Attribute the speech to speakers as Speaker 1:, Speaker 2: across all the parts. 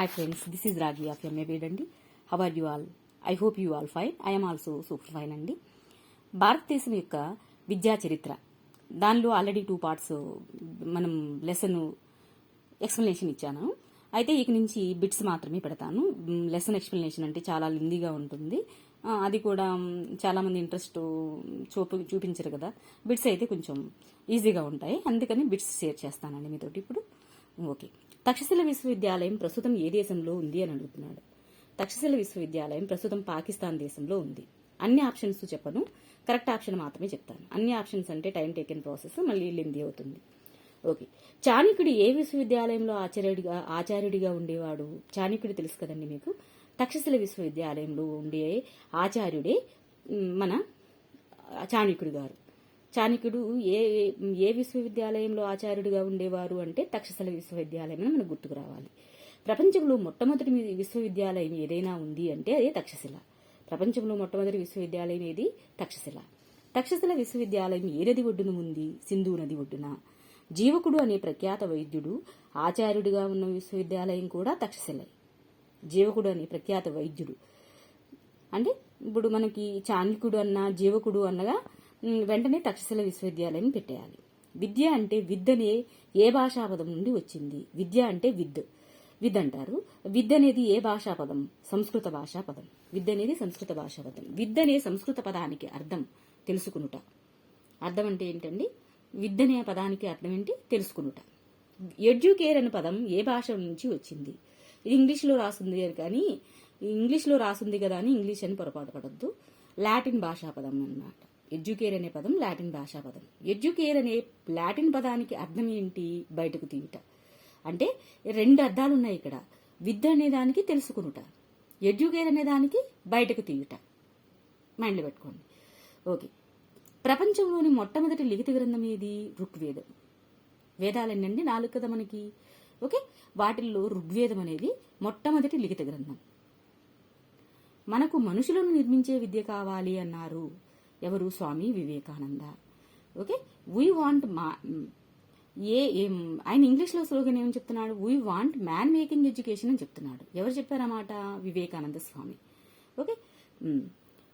Speaker 1: Hi friends, this is Ragi of MA Bedandi. How are you all? I hope you all fine. I am also super fine అండి. భారతదేశం యొక్క విద్యా చరిత్ర దానిలో already 2 parts మనం lesson explanation ఇచ్చాను. అయితే ఇక నుంచి బిట్స్ మాత్రమే పెడతాను. లెసన్ ఎక్స్ప్లెనేషన్ అంటే చాలా లెందీగా ఉంటుంది. అది కూడా చాలా మంది ఇంట్రెస్ట్ చూపించరు కదా. బిట్స్ అయితే కొంచెం ఈజీగా ఉంటాయి, అందుకని బిట్స్ షేర్ చేస్తానండి మీతోటి ఇప్పుడు. ఓకే, తక్షశిల విశ్వవిద్యాలయం ప్రస్తుతం ఏ దేశంలో ఉంది అని అడుగుతున్నాడు. తక్షశిల విశ్వవిద్యాలయం ప్రస్తుతం పాకిస్తాన్ దేశంలో ఉంది. అన్ని ఆప్షన్స్ చెప్పను, కరెక్ట్ ఆప్షన్ మాత్రమే చెప్తాను. అన్ని ఆప్షన్స్ అంటే టైం టేకెన్ ప్రాసెస్, మళ్ళీ లెందీ అవుతుంది. ఓకే, చాణక్యుడు ఏ విశ్వవిద్యాలయంలో ఆచార్యుడిగా ఉండేవాడు? చాణక్యుడు తెలుసు కదండి మీకు. తక్షశిల విశ్వవిద్యాలయంలో ఉండే ఆచార్యుడే మన చాణక్యుడు గారు. చాణక్యుడు ఏ విశ్వవిద్యాలయంలో ఆచార్యుడిగా ఉండేవారు అంటే తక్షశిల విశ్వవిద్యాలయం అని మనకు గుర్తుకు రావాలి. ప్రపంచంలో మొట్టమొదటి విశ్వవిద్యాలయం ఏదైనా ఉంది అంటే అదే తక్షశిల. ప్రపంచంలో మొట్టమొదటి విశ్వవిద్యాలయం ఏది? తక్షశిల. తక్షశిల విశ్వవిద్యాలయం ఏ నది ఒడ్డున ఉంది? సింధు నది ఒడ్డున. జీవకుడు అనే ప్రఖ్యాత వైద్యుడు ఆచార్యుడిగా ఉన్న విశ్వవిద్యాలయం కూడా తక్షశిల. జీవకుడు అనే ప్రఖ్యాత వైద్యుడు అంటే ఇప్పుడు మనకి చాణక్యుడు అన్న జీవకుడు అన్నగా వెంటనే తక్షశిల విశ్వవిద్యాలయం పెట్టేయాలి. విద్య అంటే విద్ అనే ఏ భాషాపదం నుండి వచ్చింది? విద్య అంటే విద్ అంటారు. విద్ అనేది ఏ భాషా పదం? సంస్కృత భాషా పదం. విద్ అనేది సంస్కృత భాషా పదం. విద్ అనే సంస్కృత పదానికి అర్థం తెలుసుకునుట. అర్థం అంటే ఏంటండి? విద్ అనే పదానికి అర్థం ఏంటి? తెలుసుకునుట. ఎడ్యుకేర్ అనే పదం ఏ భాష నుంచి వచ్చింది? ఇది ఇంగ్లీష్లో రాసింది కానీ ఇంగ్లీష్లో రాసింది కదా అని ఇంగ్లీష్ అని పొరపాటు పడద్దు. లాటిన్ భాషా పదం అన్నమాట. ఎడ్యుకేర్ అనే పదం లాటిన్ భాషా పదం. ఎడ్యుకేర్ అనే లాటిన్ పదానికి అర్థం ఏంటి? బయటకు తీయుట. అంటే 2 అర్థాలు ఉన్నాయి ఇక్కడ. విద్య అనే దానికి తెలుసుకునుట, ఎడ్యుకేర్ అనే దానికి బయటకు తీయుట. మైండ్లో పెట్టుకోండి. ఓకే, ప్రపంచంలోని మొట్టమొదటి లిఖిత గ్రంథం ఏది? ఋగ్వేదం. వేదాలు ఎన్నండి? 4 కదా మనకి. ఓకే, వాటిల్లో ఋగ్వేదం అనేది మొట్టమొదటి లిఖిత గ్రంథం. మనకు మనుషులను నిర్మించే విద్య కావాలి అన్నారు ఎవరు? Swami Vivekananda. Okay, we want ఆయన ఇంగ్లీష్లో స్లోగన్ ఏమని చెప్తున్నాడు? We want man making education అని చెప్తున్నాడు. ఎవరు చెప్పారన్నమాట? వివేకానంద స్వామి. ఓకే,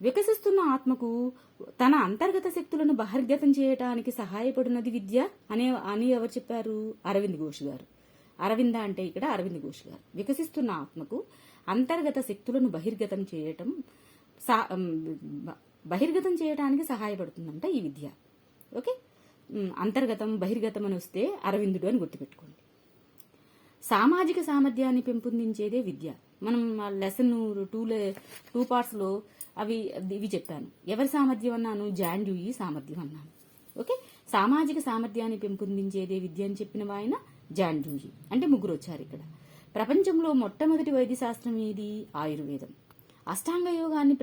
Speaker 1: వికసిస్తున్న ఆత్మకు తన అంతర్గత శక్తులను బహిర్గతం చేయడానికి సహాయపడినది విద్య అని ఎవరు చెప్పారు? అరవింద్ ఘోష్ గారు. అరవింద అంటే ఇక్కడ అరవింద్ ఘోష్ గారు. వికసిస్తున్న ఆత్మకు అంతర్గత శక్తులను బహిర్గతం చేయడానికి సహాయపడుతుందంట ఈ విద్య. ఓకే, అంతర్గతం బహిర్గతం అని వస్తే అరవిందుడు అని గుర్తుపెట్టుకోండి. సామాజిక సామర్థ్యాన్ని పెంపొందించేదే విద్య. మనం లెసన్ 2 పార్ట్స్లో ఇవి చెప్పాను. ఎవరి సామర్థ్యం అన్నాను? జాన్ డ్యూయి సామర్థ్యం అన్నాను. ఓకే, సామాజిక సామర్థ్యాన్ని పెంపొందించేదే విద్య అని చెప్పిన ఆయన జాన్ డ్యూయి. అంటే 3 వచ్చారు ఇక్కడ. ప్రపంచంలో మొట్టమొదటి వైద్యశాస్త్రం ఏది? ఆయుర్వేదం. అష్టాంగ యోగాన్ని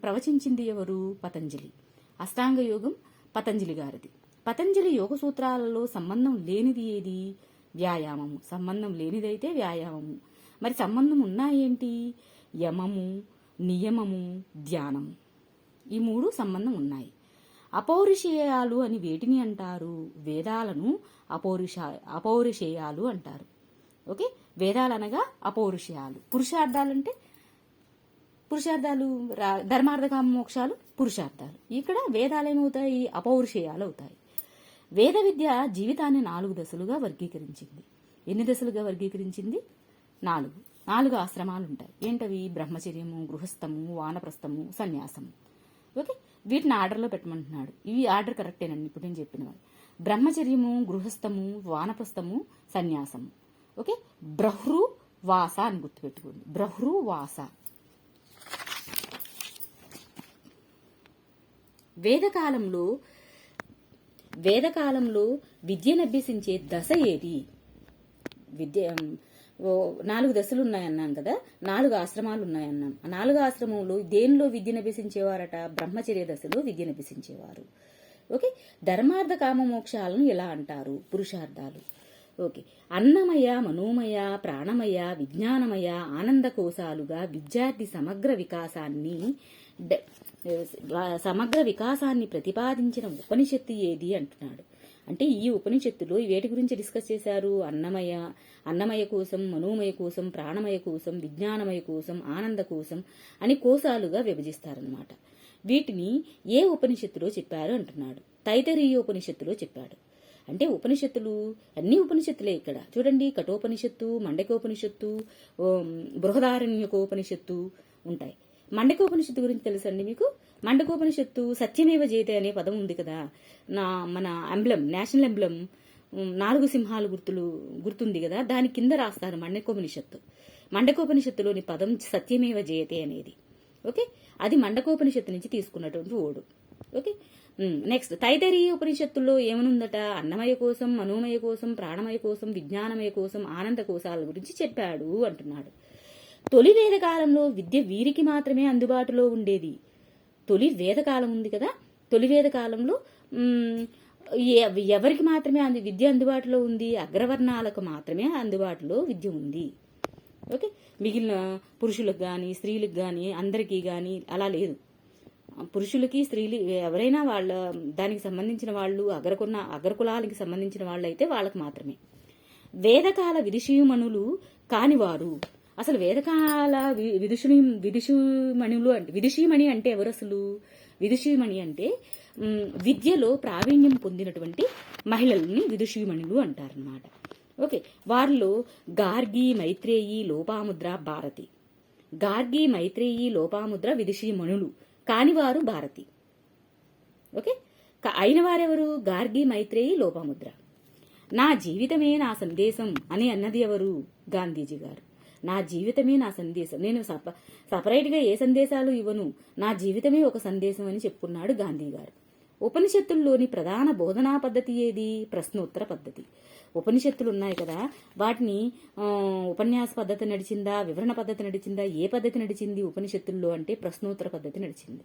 Speaker 1: ప్రవచించింది ఎవరు? పతంజలి. అష్టాంగ యోగం పతంజలి గారిది. పతంజలి యోగ సూత్రాలలో సంబంధం లేనిది ఏది? వ్యాయామము. సంబంధం లేనిదైతే వ్యాయామము. మరి సంబంధం ఉన్నాయేంటి? యమము, నియమము, ధ్యానము. ఈ 3 సంబంధం ఉన్నాయి. అపౌరుషేయాలు అని వేటిని అంటారు? వేదాలను అపౌరుషేయాలు అంటారు. ఓకే, వేదాలు అనగా అపౌరుషేయాలు. పురుషార్థాలు ధర్మార్థ కామ మోక్షాలు పురుషార్థాలు. ఇక్కడ వేదాలు ఏమవుతాయి? అపౌరుషేయాలు అవుతాయి. వేద విద్య జీవితాన్ని 4 దశలుగా వర్గీకరించింది. ఎన్ని దశలుగా వర్గీకరించింది? 4 ఆశ్రమాలు ఉంటాయి. ఏంటవి? బ్రహ్మచర్యము, గృహస్థము, వానప్రస్థము, సన్యాసము. ఓకే, వీటిని ఆర్డర్లో పెట్టమంటున్నాడు. ఇవి ఆర్డర్ కరెక్టేనండి ఇప్పుడు నేను చెప్పినవి. బ్రహ్మచర్యము, గృహస్థము, వానప్రస్థము, సన్యాసము. ఓకే, బ్రహ్రు వాస అని గుర్తుపెట్టుకోండి. బ్రహ్రు వాస. వేదకాలంలో విద్యను అభ్యసించే దశ ఏది? 4 దశలు ఉన్నాయన్నాం కదా, 4 ఆశ్రమాలు ఉన్నాయన్నాం. ఆ 4 ఆశ్రమంలో దేనిలో విద్యను అభ్యసించేవారట? బ్రహ్మచర్య దశలో విద్యను అభ్యసించేవారు. ఓకే, ధర్మార్థ కామ మోక్షాలను ఎలా అంటారు? పురుషార్థాలు. ఓకే, అన్నమయ, మనోమయ, ప్రాణమయ, విజ్ఞానమయ, ఆనంద కోశాలుగా విద్యార్థి సమగ్ర వికాసాన్ని ప్రతిపాదించిన ఉపనిషత్తు ఏది అంటున్నాడు. అంటే ఈ ఉపనిషత్తులో వేటి గురించి డిస్కస్ చేశారు? అన్నమయ కోశం, మనోమయ కోశం, ప్రాణమయ కోశం, విజ్ఞానమయ కోశం, ఆనంద కోశం అని కోశాలుగా విభజిస్తారనమాట. వీటిని ఏ ఉపనిషత్తులో చెప్పారు అంటున్నాడు. తైత్తరీయ ఉపనిషత్తులో చెప్పాడు. అంటే ఉపనిషత్తులు అన్ని ఉపనిషత్తులే ఇక్కడ చూడండి. కఠోపనిషత్తు, మండకోపనిషత్తు, బృహదారణ్యకోపనిషత్తు ఉంటాయి. మండకోపనిషత్తు గురించి తెలుసండి మీకు? మండకోపనిషత్తు సత్యమేవ జయతే అనే పదం ఉంది కదా, మన ఎంబ్లం, నేషనల్ ఎంబ్లం 4 సింహాలు గుర్తుంది కదా, దాని కింద రాస్తారు మండకోపనిషత్తు. మండకోపనిషత్తులోని పదం సత్యమేవ జయతే అనేది. ఓకే, అది మండకోపనిషత్తు నుంచి తీసుకున్నటువంటి ఓడు. ఓకే, నెక్స్ట్ తైత్తరీయ ఉపనిషత్తుల్లో ఏమనుందట? అన్నమయ కోసం, మనోమయ కోసం, ప్రాణమయ కోసం, విజ్ఞానమయ కోసం, ఆనంద కోశాల గురించి చెప్పాడు అంటున్నాడు. తొలి వేదకాలంలో విద్య వీరికి మాత్రమే అందుబాటులో ఉండేది. తొలి వేదకాలం ఉంది కదా, తొలి వేదకాలంలో ఎవరికి మాత్రమే విద్య అందుబాటులో ఉంది? అగ్రవర్ణాలకు మాత్రమే అందుబాటులో విద్య ఉంది. ఓకే, మిగిలిన పురుషులకు కానీ స్త్రీలకు కానీ అందరికీ కానీ అలా లేదు. పురుషులకి స్త్రీలు ఎవరైనా వాళ్ళ దానికి సంబంధించిన వాళ్ళు అగ్రకులానికి సంబంధించిన వాళ్ళు అయితే వాళ్ళకి మాత్రమే. వేదకాల విదుషీమణులు కానివారు. అసలు వేదకాల విదుషీమణులు అంటే, విదుషీమణి అంటే ఎవరు అసలు? విదుషీమణి అంటే విద్యలో ప్రావీణ్యం పొందినటువంటి మహిళల్ని విదుషీమణులు అంటారనమాట. ఓకే, వారిలో గార్గి, మైత్రేయి, లోపాముద్ర, భారతి. గార్గి, మైత్రేయి, లోపాముద్ర విదుషీమణులు, కానివారు భారతి. ఓకే, అయిన వారెవరు? గార్గి, మైత్రేయి, లోపాముద్ర. నా జీవితమే నా సందేశం అని అన్నది ఎవరు? గాంధీజీ గారు. నా జీవితమే నా సందేశం, నేను సపరేట్గా ఏ సందేశాలు ఇవ్వను, నా జీవితమే ఒక సందేశం అని చెప్పుకున్నాడు గాంధీ గారు. ఉపనిషత్తుల్లోని ప్రధాన బోధనా పద్ధతి ఏది? ప్రశ్నోత్తర పద్ధతి. ఉపనిషత్తులు ఉన్నాయి కదా, వాటిని ఉపన్యాస పద్ధతి నడిచిందా, వివరణ పద్ధతి నడిచిందా, ఏ పద్ధతి నడిచింది ఉపనిషత్తుల్లో అంటే ప్రశ్నోత్తర పద్ధతి నడిచింది.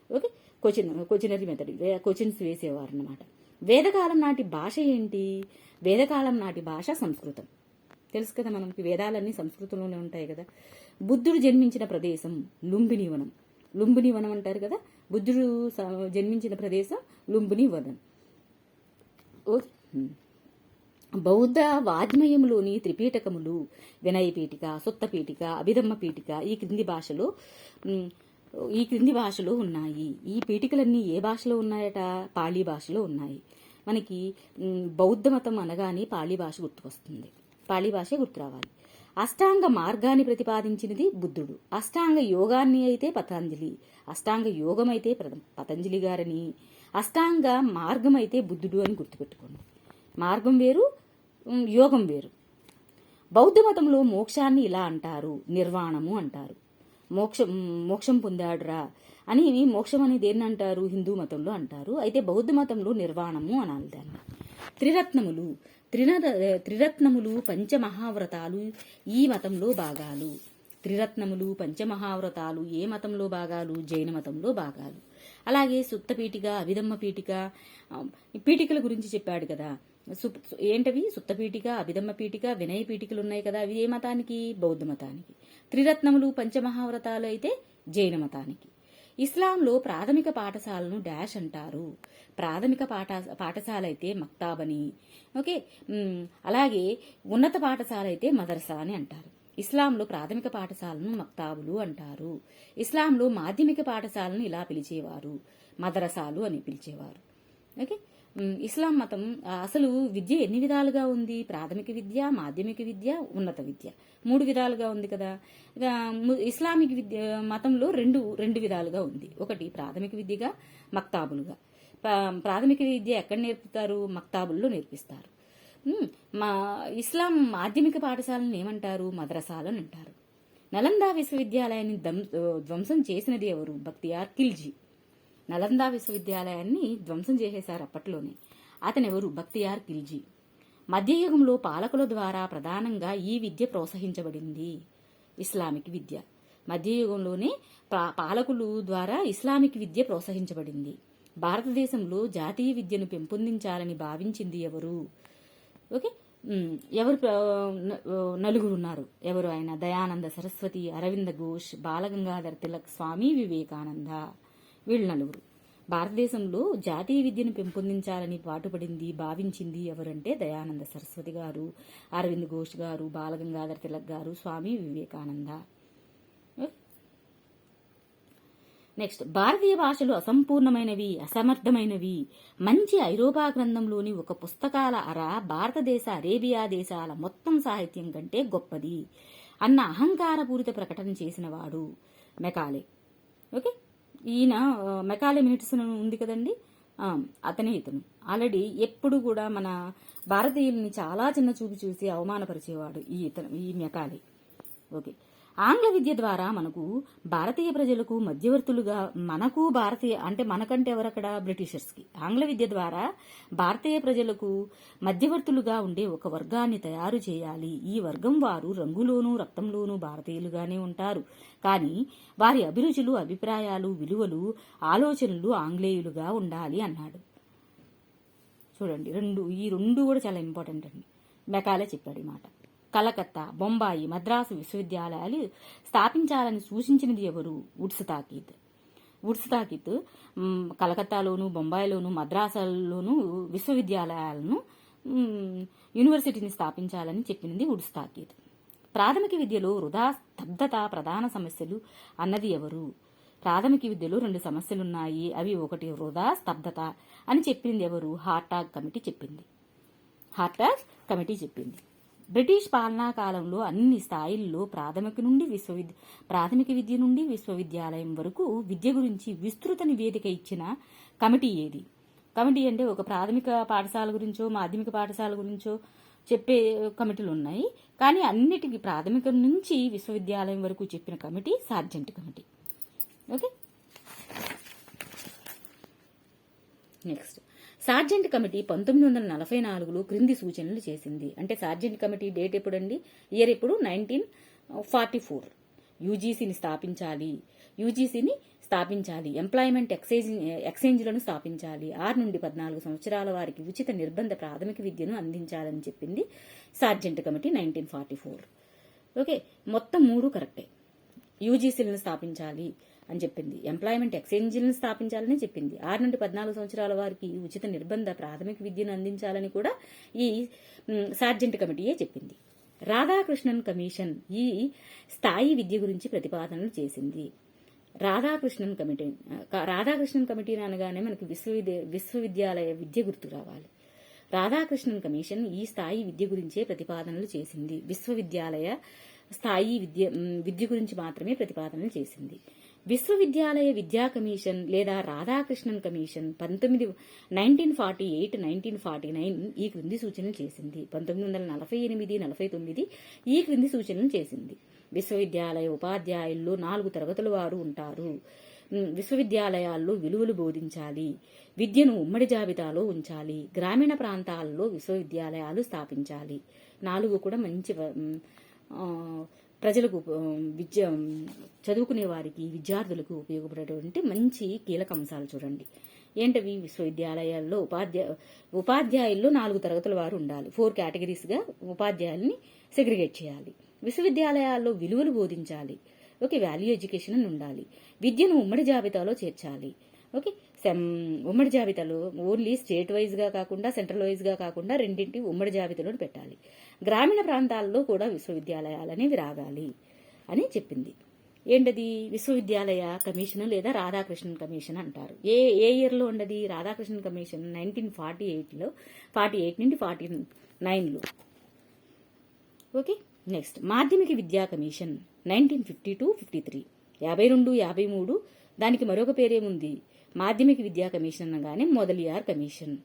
Speaker 1: ఓకే, క్వశ్చనరీ మెథడ్, క్వశ్చన్స్ వేసేవారు అన్నమాట. వేదకాలం నాటి భాష ఏంటి? వేదకాలం నాటి భాష సంస్కృతం. తెలుసు కదా, మనకి వేదాలన్నీ సంస్కృతంలోనే ఉంటాయి కదా. బుద్ధుడు జన్మించిన ప్రదేశం లుంబిని వనం. లుంబిని వనం అంటారు కదా, బుద్ధుడు జన్మించిన ప్రదేశం లుంబిని వనం. బౌద్ధ వాజ్మయంలోని త్రిపీఠకములు వినయపీఠిక, సుత్తపీఠిక, అభిధమ్మ పీఠిక ఈ క్రింది భాషలో ఉన్నాయి. ఈ పీఠికలన్నీ ఏ భాషలో ఉన్నాయట? పాళీ భాషలో ఉన్నాయి. మనకి బౌద్ధ మతం అనగానే పాళీ భాష గుర్తుకొస్తుంది, పాళీ భాష గుర్తు రావాలి. అష్టాంగ మార్గాన్ని ప్రతిపాదించినది బుద్ధుడు. అష్టాంగ యోగాన్ని అయితే పతంజలి, అష్టాంగ యోగం అయితే పతంజలి గారని, అష్టాంగ మార్గం అయితే బుద్ధుడు అని గుర్తుపెట్టుకోండి. మార్గం వేరు, యోగం వేరు. బౌద్ధ మతంలో మోక్షాన్ని ఇలా అంటారు, నిర్వాణము అంటారు. మోక్షం పొందాడురా అని. మోక్షం అని దేన్ని అంటారు? హిందూ మతంలో అంటారు. అయితే బౌద్ధ మతంలో నిర్వాణము అనాలి దాన్ని. త్రిరత్నములు పంచమహావ్రతాలు ఈ మతంలో భాగాలు. త్రిరత్నములు పంచమహావ్రతాలు ఏ మతంలో భాగాలు? జైన మతంలో భాగాలు. అలాగే సుత్తపీఠిక, అభిధమ్మ పీఠిక, పీఠికల గురించి చెప్పాడు కదా. ఏంటవి? సుత్తపీఠిక, అభిధమ్మ పీఠిక, వినయ పీఠికలు ఉన్నాయి కదా, అవి ఏ మతానికి? బౌద్ధ మతానికి. త్రిరత్నములు పంచమహావ్రతాలు అయితే జైన మతానికి. ఇస్లాంలో ప్రాథమిక పాఠశాలను డాష్ అంటారు. ప్రాథమిక పాఠశాల అయితే మక్తాబ్ అని. ఓకే, అలాగే ఉన్నత పాఠశాల అయితే మదర్సా అని అంటారు. ఇస్లాంలో ప్రాథమిక పాఠశాలను మక్తాబులు అంటారు. ఇస్లాంలో మాధ్యమిక పాఠశాలను ఇలా పిలిచేవారు, మదరసాలు అని పిలిచేవారు. ఓకే, ఇస్లాం మతం అసలు విద్య ఎన్ని విధాలుగా ఉంది? ప్రాథమిక విద్య, మాధ్యమిక విద్య, ఉన్నత విద్య, 3 విధాలుగా ఉంది కదా. ఇస్లామిక్ విద్య మతంలో రెండు విధాలుగా ఉంది. ఒకటి ప్రాథమిక విద్యగా, మక్తాబులుగా. ప్రాథమిక విద్య ఎక్కడ నేర్పుతారు? మక్తాబుల్లో నేర్పిస్తారు. ఇస్లాం మాధ్యమిక పాఠశాలను ఏమంటారు? మద్రసాలను అంటారు. నలందా విశ్వవిద్యాలయాన్ని ధ్వంసం చేసినది ఎవరు? బక్తియార్ ఖిల్జీ. నలందా విశ్వవిద్యాలయాన్ని ధ్వంసం చేసేశారు అప్పట్లోనే. అతనెవరు? బక్తియార్ ఖిల్జీ. మధ్యయుగంలో పాలకుల ద్వారా ప్రధానంగా ఈ విద్య ప్రోత్సహించబడింది, ఇస్లామిక్ విద్య. మధ్యయుగంలోనే పాలకులు ద్వారా ఇస్లామిక్ విద్య ప్రోత్సహించబడింది. భారతదేశంలో జాతీయ విద్యను పెంపొందించాలని భావించింది ఎవరు? ఓకే, ఎవరు? నలుగురు ఉన్నారు. ఎవరు? ఆయన దయానంద సరస్వతి, అరవింద ఘోష్, బాలగంగాధర్ తిలక్, స్వామి వివేకానంద. వీళ్ళు నలుగురు. భారతదేశంలో జాతీయ విద్యను పెంపొందించాలని పాటుపడింది, భావించింది ఎవరంటే దయానంద సరస్వతి గారు, అరవింద్ ఘోష్ గారు, బాలగంగాధర తిలక్ గారు, స్వామి వివేకానంద. నెక్స్ట్, భారతీయ భాషలు అసంపూర్ణమైనవి, అసమర్థమైనవి. మంచి ఐరోపా గ్రంథంలోని ఒక పుస్తకాల అర భారతదేశ, అరేబియా దేశాల మొత్తం సాహిత్యం కంటే గొప్పది అన్న అహంకారపూరిత ప్రకటన చేసినవాడు మెకాలే. ఓకే, ఈయన మెకాలే మినిట్స్ ఉంది కదండి, ఇతను ఆల్రెడీ ఎప్పుడు కూడా మన భారతీయుల్ని చాలా చిన్న చూపు చూసి అవమానపరిచేవాడు ఈ మెకాలే. ఓకే, ఆంగ్ల విద్య ద్వారా మనకు భారతీయ ప్రజలకు మధ్యవర్తులుగా, మనకు భారతీయ అంటే మనకంటే ఎవరక్కడ బ్రిటిషర్స్కి, ఆంగ్ల విద్య ద్వారా భారతీయ ప్రజలకు మధ్యవర్తులుగా ఉండే ఒక వర్గాన్ని తయారు చేయాలి. ఈ వర్గం వారు రంగులోనూ రక్తంలోనూ భారతీయులుగానే ఉంటారు, కానీ వారి అభిరుచులు, అభిప్రాయాలు, విలువలు, ఆలోచనలు ఆంగ్లేయులుగా ఉండాలి అన్నాడు. చూడండి, ఈ రెండు కూడా చాలా ఇంపార్టెంట్ అండి. మెకాలే చెప్పాడు ఈ మాట. కలకత్తా, బొంబాయి, మద్రాసు విశ్వవిద్యాలయాలు స్థాపించాలని సూచించినది ఎవరు? వుడ్స్ తాకీద్ కలకత్తాలోను, బొంబాయిలోను, మద్రాసులోను విశ్వవిద్యాలయాలను, యూనివర్సిటీని స్థాపించాలని చెప్పినది వుడ్స్ తాకీద్. ప్రాథమిక విద్యలో వృధా, స్తబ్దత ప్రధాన సమస్యలు అన్నది ఎవరు? ప్రాథమిక విద్యలో 2 సమస్యలున్నాయి, అవి ఒకటి వృధా, స్తబ్దత అని చెప్పింది ఎవరు? హార్టాగ్ కమిటీ చెప్పింది. బ్రిటిష్ పాలనా కాలంలో అన్ని స్థాయిల్లో ప్రాథమిక విద్య నుండి విశ్వవిద్యాలయం వరకు విద్య గురించి విస్తృత నివేదిక ఇచ్చిన కమిటీ ఏది? కమిటీ అంటే ఒక ప్రాథమిక పాఠశాల గురించో, మాధ్యమిక పాఠశాల గురించో చెప్పే కమిటీలు ఉన్నాయి, కానీ అన్నిటికీ ప్రాథమికం నుంచి విశ్వవిద్యాలయం వరకు చెప్పిన committee Sargent committee. Okay, next, Sargent committee 1944లో క్రింది సూచనలు చేసింది. అంటే సార్జెంట్ కమిటీ డేట్ ఎప్పుడండి? ఇయర్ ఎప్పుడు? 1944. యూజీసీని స్థాపించాలి, ఎంప్లాయ్మెంట్ ఎక్స్చేంజ్లను స్థాపించాలి, 6 నుండి 14 సంవత్సరాల వారికి ఉచిత నిర్బంధ ప్రాథమిక విద్యను అందించాలని చెప్పింది సార్జెంట్ కమిటీ 1944. ఓకే, మొత్తం 3 కరెక్టే. యూజీసీలను స్థాపించాలి అని చెప్పింది, ఎంప్లాయ్మెంట్ ఎక్స్చేంజ్లను స్థాపించాలని చెప్పింది, 6 నుండి 14 సంవత్సరాల వారికి ఉచిత నిర్బంధ ప్రాథమిక విద్యను అందించాలని కూడా ఈ సార్జెంట్ కమిటీయే చెప్పింది. రాధాకృష్ణన్ కమిషన్ ఈ స్థాయి విద్య గురించి ప్రతిపాదనలు చేసింది. రాధాకృష్ణన్ కమిటీ అనగానే మనకి విశ్వవిద్యాలయ విద్య గుర్తు రావాలి. రాధాకృష్ణన్ కమిషన్ ఈ స్థాయి విద్య గురించే ప్రతిపాదనలు చేసింది. విశ్వవిద్యాలయ స్థాయి విద్య గురించి మాత్రమే ప్రతిపాదనలు చేసింది. విశ్వవిద్యాలయ విద్యా కమిషన్ లేదా రాధాకృష్ణన్ కమిషన్ 1948-1949 ఈ క్రింది సూచనలు చేసింది. 1948-49 ఈ క్రింది సూచనలు చేసింది. విశ్వవిద్యాలయ ఉపాధ్యాయుల్లో 4 తరగతుల వారు ఉంటారు. విశ్వవిద్యాలయాల్లో విలువలు బోధించాలి, విద్యను ఉమ్మడి జాబితాలో ఉంచాలి, గ్రామీణ ప్రాంతాల్లో విశ్వవిద్యాలయాలు స్థాపించాలి. 4 కూడా మంచి ప్రజలకు చదువుకునే వారికి, విద్యార్థులకు ఉపయోగపడేటువంటి మంచి కీలక అంశాలు చూడండి. ఏంటవి? విశ్వవిద్యాలయాల్లో ఉపాధ్యాయుల్లో 4 తరగతుల వారు ఉండాలి. 4 కేటగిరీస్గా ఉపాధ్యాయుల్ని సెగ్రిగేట్ చేయాలి. విశ్వవిద్యాలయాల్లో విలువలు బోధించాలి. ఓకే, వాల్యూ ఎడ్యుకేషన్ అని ఉండాలి. విద్యను ఉమ్మడి జాబితాలో చేర్చాలి. ఓకే, ఉమ్మడి జాబితాలో ఓన్లీ స్టేట్ వైజ్గా కాకుండా, సెంట్రల్ వైజ్గా కాకుండా రెండింటి ఉమ్మడి జాబితాలో పెట్టాలి. గ్రామీణ ప్రాంతాల్లో కూడా విశ్వవిద్యాలయాలు అనేవి రాగాలి అని చెప్పింది. ఏంటది? విశ్వవిద్యాలయ కమిషన్ లేదా రాధాకృష్ణన్ కమిషన్ అంటారు. ఏ ఇయర్లో ఉండదు? రాధాకృష్ణన్ కమిషన్ 1948లో, 48 నుండి 49లో. ఓకే, నెక్స్ట్, మాధ్యమిక విద్యా కమిషన్ 1952-53, 52-53. దానికి మరొక పేరేముంది? మాధ్యమిక విద్యా కమిషన్ అనగానే మొదలియార్ కమిషన్.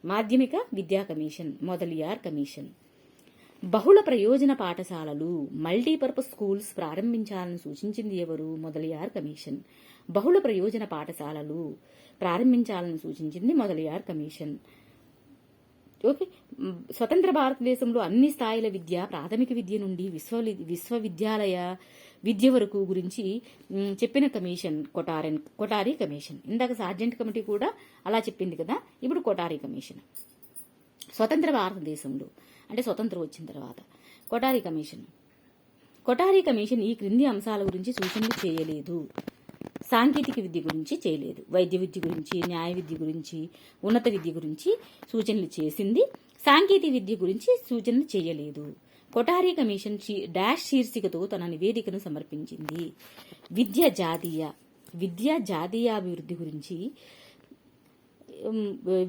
Speaker 1: మాధ్యమిక విద్యా కమిషన్, మొదలియార్ కమిషన్. బహుళ ప్రయోజన పాఠశాలలు, మల్టీపర్పస్ స్కూల్స్ ప్రారంభించాలని సూచించింది ఎవరు? మొదలియార్ కమిషన్. బహుళ ప్రయోజన పాఠశాలలు ప్రారంభించాలని సూచించింది మొదలియార్ కమిషన్. ఓకే, స్వతంత్ర భారతదేశంలో అన్ని స్థాయిల విద్య, ప్రాథమిక విద్య నుండి విశ్వవిద్యాలయ విద్య వరకు గురించి చెప్పిన కమిషన్ కొటారి కమిషన్. ఇందాక సార్జెంట్ కమిటీ కూడా అలా చెప్పింది కదా, ఇప్పుడు కొటారి కమిషన్. స్వతంత్ర భారతదేశంలో అంటే స్వతంత్రం వచ్చిన తర్వాత కొటారి కమిషన్ ఈ క్రింది అంశాల గురించి సూచనలు చేయలేదు. సాంకేతిక విద్య గురించి చేయలేదు. వైద్య విద్య గురించి, న్యాయ విద్య గురించి, ఉన్నత విద్య గురించి సూచనలు చేసింది. సాంకేతిక విద్య గురించి సూచనలు చేయలేదు. కొఠారి కమిషన్ డాష్ శీర్షికతో తన నివేదికను సమర్పించింది. విద్యా జాతీయాభివృద్ధి గురించి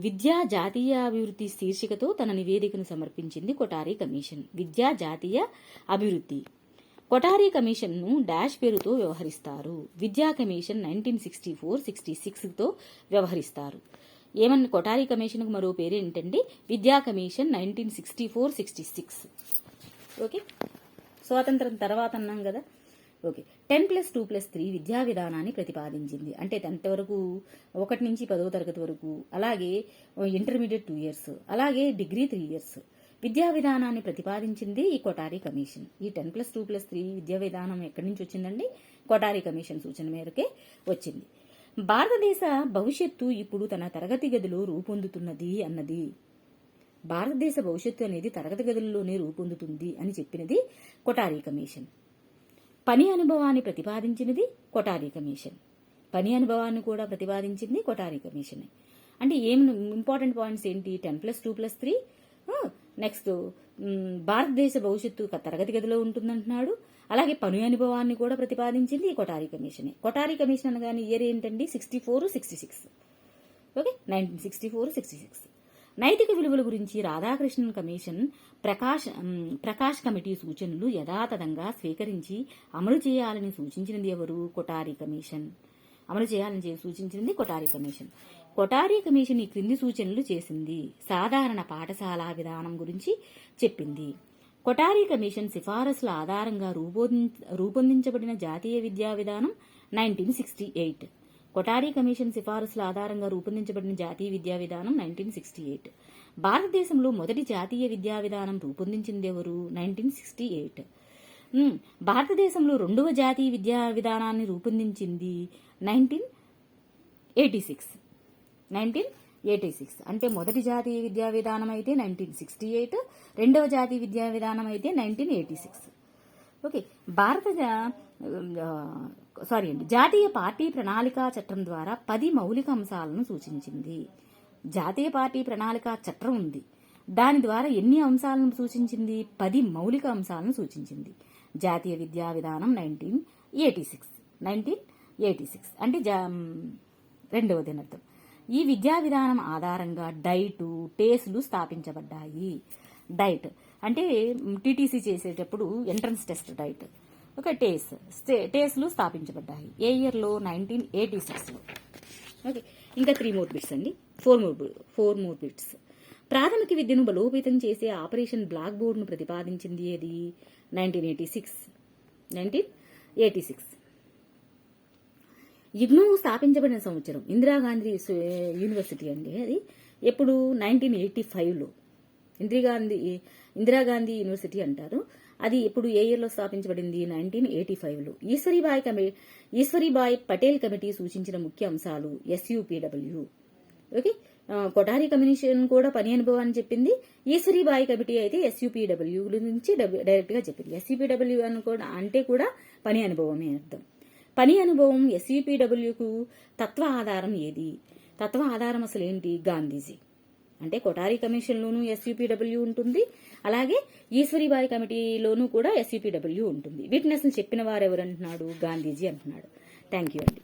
Speaker 1: విద్యా జాతీయాభివృద్ధి శీర్షికతో తన నివేదికను సమర్పించింది కొఠారి కమిషన్. విద్యా జాతీయ అభివృద్ధి. కొఠారి కమిషన్ను డాష్ పేరుతో వ్యవహరిస్తారు. విద్యా కమిషన్ 1964-66తో వ్యవహరిస్తారు. ఏమన్నా కొఠారి కమిషన్కు మరో పేరు ఏంటండి? విద్యా కమిషన్ 1964-66. ఓకే, స్వాతంత్రం తర్వాత అన్నాం కదా. ఓకే, 10+2+3 విద్యా విధానాన్ని ప్రతిపాదించింది. అంటే 10th వరకు, 1 నుంచి 10వ తరగతి వరకు, అలాగే ఇంటర్మీడియట్ 2 years, అలాగే డిగ్రీ 3 years విద్యా విధానాన్ని ప్రతిపాదించింది ఈ కొఠారి కమిషన్. ఈ 10+2+3 విద్యా విధానం ఎక్కడి నుంచి వచ్చిందండి? కొఠారి కమిషన్ సూచన మేరకే వచ్చింది. భారతదేశ భవిష్యత్తు ఇప్పుడు తన తరగతి గదిలో రూపొందుతున్నది అన్నది. భారతదేశ భవిష్యత్తు అనేది తరగతి గదుల్లోనే రూపొందుతుంది అని చెప్పినది కొఠారి కమిషన్. పని అనుభవాన్ని ప్రతిపాదించినది కొఠారి కమిషన్. పని అనుభవాన్ని కూడా ప్రతిపాదించింది కొఠారి కమిషన్. అంటే ఏం ఇంపార్టెంట్ పాయింట్స్ ఏంటి? 10+2+3, నెక్స్ట్ భారతదేశ భవిష్యత్తు తరగతి గదిలో ఉంటుందంటున్నాడు. అలాగే పని అనుభవాన్ని కూడా ప్రతిపాదించింది ఈ కొఠారి కమిషనే. కొఠారి కమిషన్ అనగానే ఇయర్ ఏంటండి? 64-66. ఓకే, 1964-66. నైతిక విలువల గురించి రాధాకృష్ణన్ కమిషన్ ప్రకాష్ కమిటీ సూచనలు యథాతథంగా స్వీకరించి అమలు చేయాలని సూచించినది ఎవరు? కొఠారి కమిషన్. అమలు చేయాలని సూచించినది కొఠారి కమిషన్. కొఠారి కమిషన్ ఈ క్రింది సూచనలు చేసింది. సాధారణ పాఠశాల విధానం గురించి చెప్పింది. కొఠారి కమిషన్ సిఫారసుల ఆధారంగా రూపొందించబడిన జాతీయ విద్యా విధానం 1968. కొఠారి కమిషన్ సిఫారసుల ఆధారంగా రూపొందించబడిన జాతీయ విద్యా విధానం 1968. భారతదేశంలో మొదటి జాతీయ విద్యా విధానం రూపొందించింది ఎవరు? 1968. భారతదేశంలో రెండవ జాతీయ విద్యా విధానాన్ని రూపొందించింది 1986. అంటే మొదటి జాతీయ విద్యా విధానం అయితే 1968, రెండవ జాతీయ విద్యా విధానం అయితే 1986. ఓకే, జాతీయ పార్టీ ప్రణాళికా చట్టం ద్వారా 10 మౌలిక అంశాలను సూచించింది. జాతీయ పార్టీ ప్రణాళికా చట్టం ఉంది. దాని ద్వారా ఎన్ని అంశాలను సూచించింది? 10 మౌలిక అంశాలను సూచించింది. జాతీయ విద్యా విధానం 1986 అంటే రెండవది అర్థం. ఈ విద్యా విధానం ఆధారంగా టేస్లు స్థాపించబడ్డాయి. డైట్ అంటే టీటీసీ చేసేటప్పుడు ఎంట్రన్స్ టెస్ట్ డైట్. ఓకే, టేస్లు స్థాపించబడ్డాయి. ఏ ఇయర్లో? 1986లో. ఓకే, ఇంకా 3 more bits అండి. 4 more bits. ప్రాథమిక విద్యను బలోపేతం చేసే ఆపరేషన్ బ్లాక్ బోర్డును ప్రతిపాదించింది ఏది? 1986. ఇగ్నో స్థాపించబడిన సంవత్సరం ఇందిరాగాంధీ యూనివర్సిటీ అండి. అది ఎప్పుడు? 1985లో. ఇందిరాగాంధీ యూనివర్సిటీ అంటారు. అది ఎప్పుడు ఏ ఇయర్లో స్థాపించబడింది? 1985లో. ఈశ్వరీబాయి పటేల్ కమిటీ సూచించిన ముఖ్య అంశాలు SUPW. ఓకే, కొఠారి కమిషన్ కూడా పని అనుభవాన్ని చెప్పింది. ఈశ్వరీబాయి కమిటీ అయితే SUPW గురించి డైరెక్ట్ గా చెప్పింది. SUPW అంటే కూడా పని అనుభవమే అర్థం. పని అనుభవం SUPWకు తత్వ ఆధారం ఏది? తత్వ ఆధారం అసలు ఏంటి? గాంధీజీ. అంటే కొఠారి కమిషన్లోనూ SUPW ఉంటుంది, అలాగే ఈశ్వరీబాయి కమిటీలోనూ కూడా SUPW ఉంటుంది. విట్నెస్ చెప్పిన వారు ఎవరంటున్నాడు? గాంధీజీ అంటున్నాడు. థ్యాంక్ యూ అండి.